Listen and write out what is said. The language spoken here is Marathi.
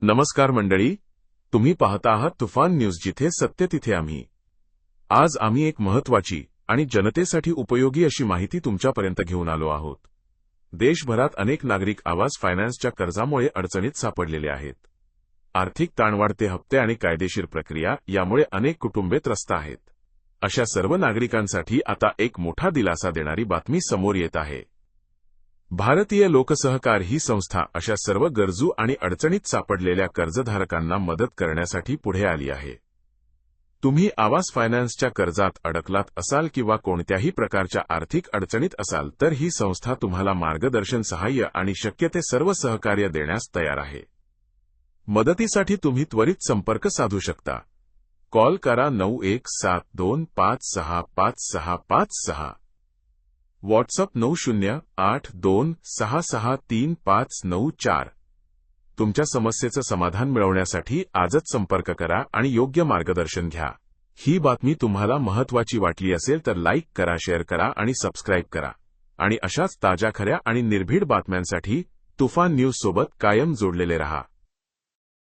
नमस्कार मंडळी, तुम्ही पाहता आहात तुफान न्यूज, जिथे सत्य तिथे आम्ही. आज आम्ही एक महत्त्वाची आणि जनतेसाठी उपयोगी अशी माहिती तुमच्यापर्यंत घेऊन आलो आहोत. देशभरात अनेक नागरिक आवास फायनान्सच्या कर्जामुळे अडचणीत सापडलेले आहेत. आर्थिक ताण, वाढते हप्ते आणि कायदेशीर प्रक्रिया यामुळे अनेक कुटुंबे त्रस्त आहेत. अशा सर्व नागरिकांसाठी आता एक मोठा दिलासा देणारी बातमी समोर येत आहे. भारतीय लोकसहकार ही संस्था अशा सर्व गरजू आणि अडचणीत सापडलेल्या कर्जधारकांना मदत करण्यासाठी पुढे आली आहे. तुम्ही आवास फायनान्सच्या कर्जात अडकलात असाल किंवा कोणत्याही प्रकारच्या आर्थिक अडचणीत असाल तर ही संस्था तुम्हाला मार्गदर्शन, सहाय्य आणि शक्य ते सर्व सहकार्य देण्यास तयार आहे. मदतीसाठी तुम्ही त्वरित संपर्क साधू शकता. कॉल करा 9172565656. व्हॉट्सअप 9082663594. तुमच्या समस्येचं समाधान मिळवण्यासाठी आजच संपर्क करा आणि योग्य मार्गदर्शन घ्या. ही बातमी तुम्हाला महत्त्वाची वाटली असेल तर लाईक करा, शेअर करा आणि सबस्क्राईब करा. आणि अशाच ताज्या, खऱ्या आणि निर्भीड बातम्यांसाठी तुफान न्यूज सोबत कायम जोडलेले रहा.